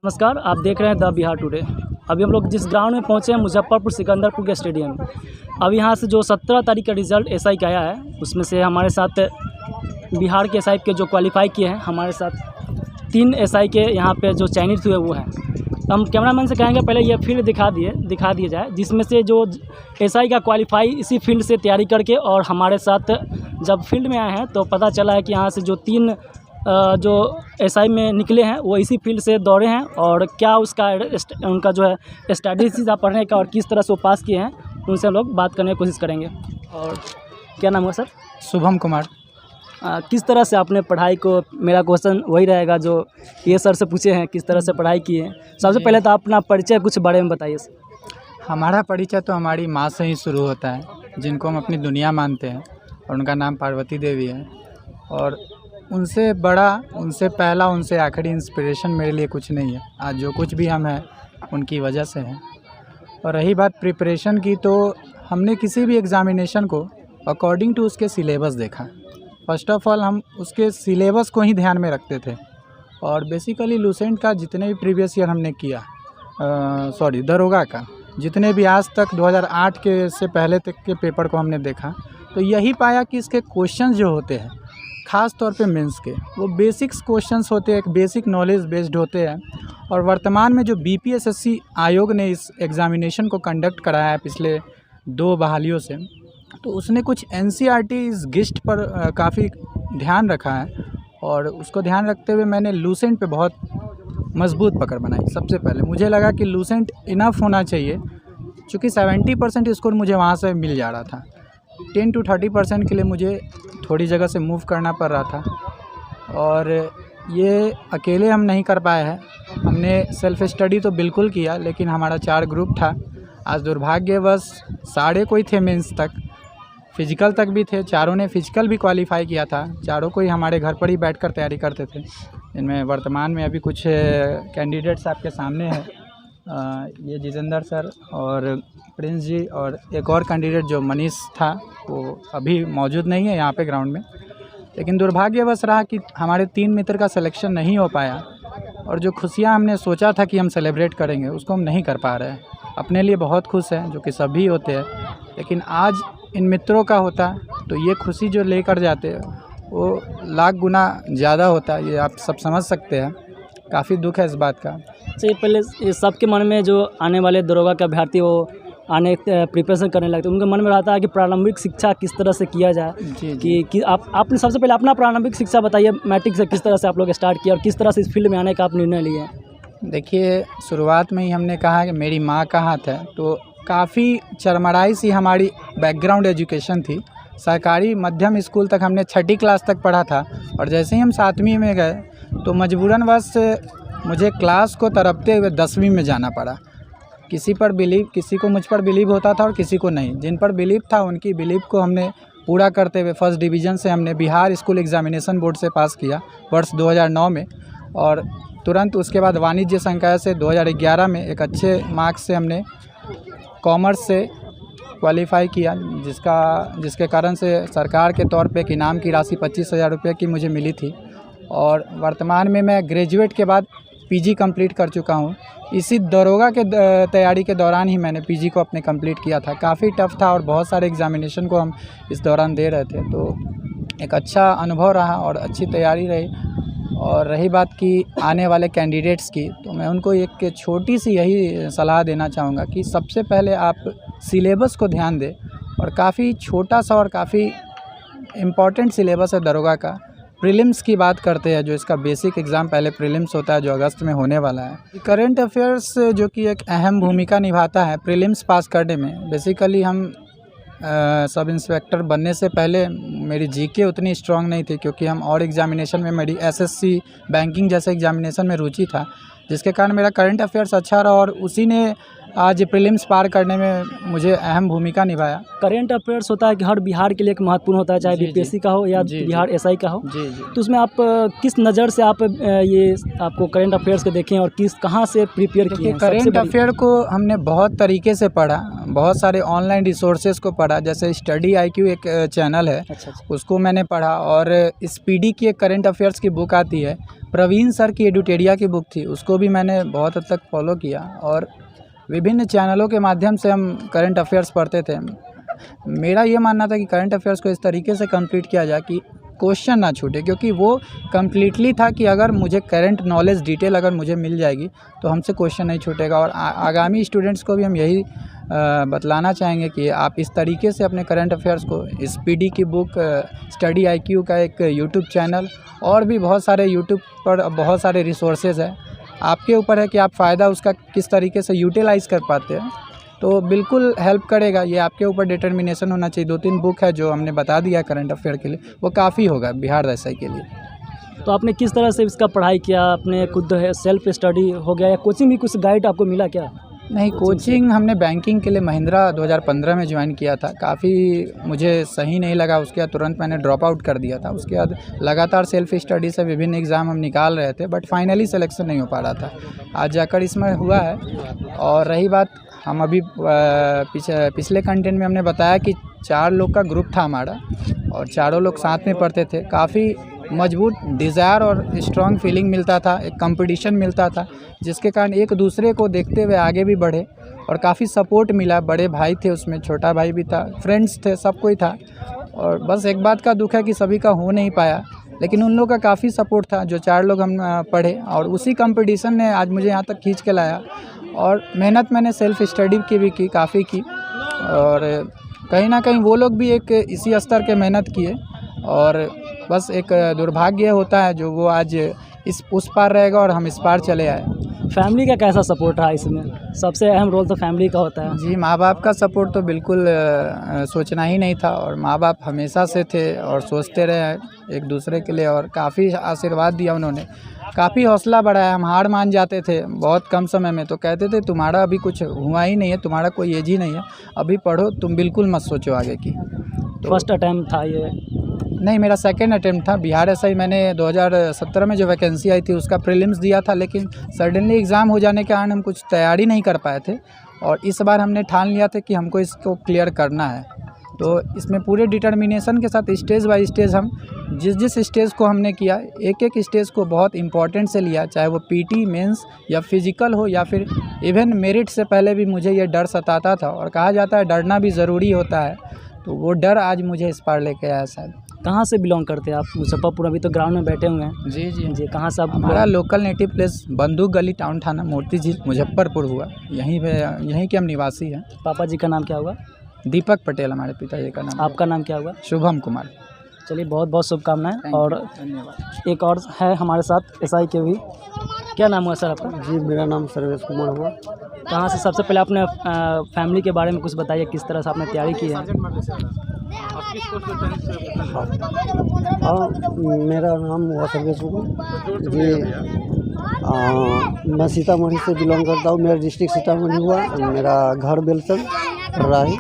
नमस्कार, आप देख रहे हैं द बिहार टुडे। अभी हम लोग जिस ग्राउंड में पहुंचे हैं मुजफ्फरपुर सिकंदरपुर के स्टेडियम में। अब यहाँ से जो 17 तारीख का रिज़ल्ट एसआई का आया है, उसमें से हमारे साथ बिहार के एसआई के जो क्वालिफाई किए हैं, हमारे साथ 3 एसआई के यहाँ पे जो चयनित हुए वो हैं। तो हम कैमरामैन से कहेंगे पहले ये फील्ड दिखा दिए जाए, जिसमें से जो एसआई का क्वालिफाई इसी फील्ड से तैयारी करके और हमारे साथ जब फील्ड में आए हैं तो पता चला है कि यहाँ से जो 3 जो एसआई में निकले हैं वो इसी फील्ड से दौड़े हैं, और क्या उनका जो है स्ट्रैटेजी था पढ़ने का और किस तरह से वो पास किए हैं, उनसे हम लोग बात करने की कोशिश करेंगे। और क्या नाम है सर? शुभम कुमार। किस तरह से आपने पढ़ाई को, मेरा क्वेश्चन वही रहेगा जो ये सर से पूछे हैं, किस तरह से पढ़ाई किए हैं? सबसे पहले तो अपना परिचय कुछ बारे में बताइए सर। हमारा परिचय तो हमारी माँ से ही शुरू होता है, जिनको हम अपनी दुनिया मानते हैं, और उनका नाम पार्वती देवी है। और उनसे बड़ा, उनसे पहला, उनसे आखिरी इंस्पिरेशन मेरे लिए कुछ नहीं है। आज जो कुछ भी हम हैं उनकी वजह से है। और रही बात प्रिपरेशन की, तो हमने किसी भी एग्ज़ामिनेशन को अकॉर्डिंग टू उसके सिलेबस देखा। फर्स्ट ऑफ़ ऑल हम उसके सिलेबस को ही ध्यान में रखते थे। और बेसिकली लूसेंट का जितने भी प्रीवियस ईयर हमने किया, दरोगा का जितने भी आज तक 2008 के से पहले तक के पेपर को हमने देखा, तो यही पाया कि इसके क्वेश्चंस जो होते हैं, ख़ास तौर पे मेंस के, वो बेसिक्स क्वेश्चंस होते हैं, एक बेसिक नॉलेज बेस्ड होते हैं। और वर्तमान में जो बीपीएसएससी आयोग ने इस एग्ज़ामिनेशन को कंडक्ट कराया है पिछले 2 बहालियों से, तो उसने कुछ एनसीईआरटी गिस्ट पर काफ़ी ध्यान रखा है। और उसको ध्यान रखते हुए मैंने लूसेंट पे बहुत मजबूत पकड़ बनाई। सबसे पहले मुझे लगा कि लूसेंट इनफ होना चाहिए, चूँकि 70% स्कोर मुझे वहाँ से मिल जा रहा था। 10 to 30% के लिए मुझे थोड़ी जगह से मूव करना पड़ रहा था, और ये अकेले हम नहीं कर पाए हैं। हमने सेल्फ़ स्टडी तो बिल्कुल किया, लेकिन हमारा 4 ग्रुप था। आज दुर्भाग्यवश सारे कोई थे मेंस तक, फ़िज़िकल तक भी थे। चारों ने फ़िज़िकल भी क्वालिफ़ाई किया था। चारों को ही हमारे घर पर ही बैठकर तैयारी करते थे। इनमें वर्तमान में अभी कुछ कैंडिडेट्स आपके सामने हैं। ये जितेंद्र सर और प्रिंस जी, और एक और कैंडिडेट जो मनीष था, वो अभी मौजूद नहीं है यहाँ पे ग्राउंड में। लेकिन दुर्भाग्यवश रहा कि हमारे 3 मित्र का सिलेक्शन नहीं हो पाया, और जो खुशियाँ हमने सोचा था कि हम सेलिब्रेट करेंगे, उसको हम नहीं कर पा रहे हैं। अपने लिए बहुत खुश हैं, जो कि सभी होते हैं, लेकिन आज इन मित्रों का होता तो ये खुशी जो लेकर जाते हैं वो लाख गुना ज़्यादा होता है। ये आप सब समझ सकते हैं। काफ़ी दुख है इस बात का। अच्छा, पहले ये सबके मन में जो आने वाले दरोगा के अभ्यर्थी वो आने प्रिपरेशन करने लगते, उनके मन में रहता है कि प्रारंभिक शिक्षा किस तरह से किया जाए। जी। कि आपने सबसे पहले अपना प्रारंभिक शिक्षा बताइए, मैट्रिक से किस तरह से आप लोग स्टार्ट किया और किस तरह से इस फील्ड में आने का आप निर्णय लिए? देखिए, शुरुआत में ही हमने कहा कि मेरी माँ का हाथ है, तो काफ़ी चरमराई सी हमारी बैकग्राउंड एजुकेशन थी। सरकारी मध्यम स्कूल तक हमने 6ठी क्लास तक पढ़ा था, और जैसे ही हम 7वीं में गए तो मजबूरनवश मुझे क्लास को तरपते हुए 10वीं में जाना पड़ा। किसी को मुझ पर बिलीव होता था और किसी को नहीं। जिन पर बिलीव था उनकी बिलीव को हमने पूरा करते हुए फर्स्ट डिवीज़न से हमने बिहार स्कूल एग्ज़ामिनेशन बोर्ड से पास किया वर्ष 2009 में, और तुरंत उसके बाद वाणिज्य संकाय से 2011 में एक अच्छे मार्क्स से हमने कॉमर्स से क्वालिफ़ाई किया, जिसके कारण से सरकार के तौर पे एक इनाम की राशि 25,000 रुपये की मुझे मिली थी। और वर्तमान में मैं ग्रेजुएट के बाद पीजी कंप्लीट कर चुका हूँ। इसी दरोगा के तैयारी के दौरान ही मैंने पीजी को अपने कंप्लीट किया था। काफ़ी टफ था और बहुत सारे एग्ज़ामिनेशन को हम इस दौरान दे रहे थे, तो एक अच्छा अनुभव रहा और अच्छी तैयारी रही। और रही बात कि आने वाले कैंडिडेट्स की, तो मैं उनको एक छोटी सी यही सलाह देना चाहूँगा कि सबसे पहले आप सिलेबस को ध्यान दें, और काफ़ी छोटा सा और काफ़ी इम्पॉर्टेंट सिलेबस है दरोगा का। प्रीलिम्स की बात करते हैं, जो इसका बेसिक एग्ज़ाम पहले प्रीलिम्स होता है, जो अगस्त में होने वाला है। करंट अफेयर्स जो कि एक अहम भूमिका निभाता है प्रीलिम्स पास करने में। बेसिकली हम सब इंस्पेक्टर बनने से पहले मेरी जीके उतनी स्ट्रांग नहीं थी, क्योंकि हम और एग्ज़ामिनेशन में मेरी एसएससी बैंकिंग जैसे एग्ज़ामिनेशन में रुचि था, जिसके कारण मेरा करंट अफेयर्स अच्छा रहा, और उसी ने आज प्रीलिम्स पार करने में मुझे अहम भूमिका निभाया। करंट अफेयर्स होता है कि हर बिहार के लिए एक महत्वपूर्ण होता है, चाहे बीपीएससी का हो या बिहार एसआई का हो। जी। तो उसमें आप किस नज़र से आप ये आपको करंट अफेयर्स को देखें और कहाँ से प्रिपेयर किए? करंट अफेयर को हमने बहुत तरीके से पढ़ा, बहुत सारे ऑनलाइन रिसोर्सेज को पढ़ा। जैसे स्टडी IQ एक चैनल है, अच्छा। उसको मैंने पढ़ा, और स्पीडी की एक करंट अफेयर्स की बुक आती है, प्रवीण सर की एडुटेरिया की बुक थी, उसको भी मैंने बहुत हद तक फॉलो किया और विभिन्न चैनलों के माध्यम से हम करंट अफेयर्स पढ़ते थे। मेरा ये मानना था कि करंट अफेयर्स को इस तरीके से कंप्लीट किया जाए कि क्वेश्चन ना छूटे, क्योंकि वो कम्प्लीटली था कि अगर मुझे करंट नॉलेज डिटेल अगर मुझे मिल जाएगी तो हमसे क्वेश्चन नहीं छूटेगा। और आगामी स्टूडेंट्स को भी हम यही बतलाना चाहेंगे कि आप इस तरीके से अपने करंट अफेयर्स को, स्पीडी की बुक, स्टडी IQ का एक यूट्यूब चैनल और भी बहुत सारे यूट्यूब पर बहुत सारे रिसोर्सेज हैं, आपके ऊपर है कि आप फ़ायदा उसका किस तरीके से यूटिलाइज़ कर पाते हैं, तो बिल्कुल हेल्प करेगा। ये आपके ऊपर डिटर्मिनेशन होना चाहिए। 2-3 बुक है जो हमने बता दिया करंट अफेयर के लिए, वो काफ़ी होगा बिहार SI के लिए। तो आपने किस तरह से इसका पढ़ाई किया? आपने खुद सेल्फ स्टडी हो गया या कोचिंग भी कुछ गाइड आपको मिला क्या? नहीं, कोचिंग हमने बैंकिंग के लिए महिंद्रा 2015 में ज्वाइन किया था। काफ़ी मुझे सही नहीं लगा, उसके बाद तुरंत मैंने ड्रॉप आउट कर दिया था। उसके बाद लगातार सेल्फ स्टडी से विभिन्न एग्ज़ाम हम निकाल रहे थे, बट फाइनली सिलेक्शन नहीं हो पा रहा था। आज जाकर इसमें हुआ है। और रही बात, हम अभी पिछले कंटेंट में हमने बताया कि 4 लोग का ग्रुप था हमारा और चारों लोग साथ में पढ़ते थे। काफ़ी मजबूत डिज़ायर और स्ट्रॉन्ग फीलिंग मिलता था, एक कंपटीशन मिलता था, जिसके कारण एक दूसरे को देखते हुए आगे भी बढ़े और काफ़ी सपोर्ट मिला। बड़े भाई थे उसमें, छोटा भाई भी था, फ्रेंड्स थे, सब कोई था। और बस एक बात का दुख है कि सभी का हो नहीं पाया, लेकिन उन लोगों का काफ़ी सपोर्ट था जो 4 लोग हम पढ़े और उसी कंपटीशन ने आज मुझे यहाँ तक खींच के लाया। और मेहनत मैंने सेल्फ स्टडी की भी की, काफ़ी की, और कहीं ना कहीं वो लोग भी एक इसी स्तर के मेहनत किए। और बस एक दुर्भाग्य होता है जो वो आज उस पार रहेगा और हम इस पार चले आए। फैमिली का कैसा सपोर्ट रहा इसमें? सबसे अहम रोल तो फैमिली का होता है। जी, माँ बाप का सपोर्ट तो बिल्कुल सोचना ही नहीं था, और माँ बाप हमेशा से थे और सोचते रहे एक दूसरे के लिए, और काफ़ी आशीर्वाद दिया उन्होंने, काफ़ी हौसला बढ़ाया। हम हार मान जाते थे बहुत कम समय में, तो कहते थे तुम्हारा अभी कुछ हुआ ही नहीं है, तुम्हारा कोई एज ही नहीं है, अभी पढ़ो, तुम बिल्कुल मत सोचो आगे की। तो फर्स्ट अटैम्प्ट था ये? नहीं, मेरा सेकंड अटेम्प्ट था। बिहार SI मैंने 2017 में जो वैकेंसी आई थी उसका प्रीलिम्स दिया था, लेकिन सडनली एग्ज़ाम हो जाने के कारण हम कुछ तैयारी नहीं कर पाए थे, और इस बार हमने ठान लिया था कि हमको इसको क्लियर करना है। तो इसमें पूरे डिटर्मिनेशन के साथ स्टेज बाय स्टेज हम जिस स्टेज को हमने किया, एक स्टेज को बहुत इंपॉर्टेंट से लिया, चाहे वो PT, मेंस या फिज़िकल हो या फिर इवन मेरिट से पहले भी मुझे ये डर सताता था, और कहा जाता है डरना भी ज़रूरी होता है, तो वो डर आज मुझे इस पार लेके आया। शायद कहाँ से बिलोंग करते हैं आप? मुजफ्फरपुर, अभी तो ग्राउंड में बैठे हुए हैं। जी जी जी, कहाँ से आप? हमारा लोकल नेटिव प्लेस बंदूक गली, टाउन थाना, मोती झील, मुजफ्फरपुर हुआ। यहीं के हम निवासी हैं। पापा जी का नाम क्या होगा? दीपक पटेल हमारे पिताजी का नाम। आपका नाम क्या होगा? शुभम कुमार। चलिए, बहुत बहुत शुभकामनाएं। और धन्यवाद। एक और है हमारे साथ SI के भी। क्या नाम हुआ सर आपका? जी, मेरा नाम सर्वेश कुमार हुआ। कहाँ से? सबसे पहले अपने फैमिली के बारे में कुछ बताइए, किस तरह से आपने तैयारी की है? हाँ, मेरा नाम हुआ सर्वेश कुमार जी। मैं सीतामढ़ी से बिलोंग करता हूँ। मेरा डिस्ट्रिक्ट सीतामढ़ी हुआ, मेरा घर बेलसर रहा है।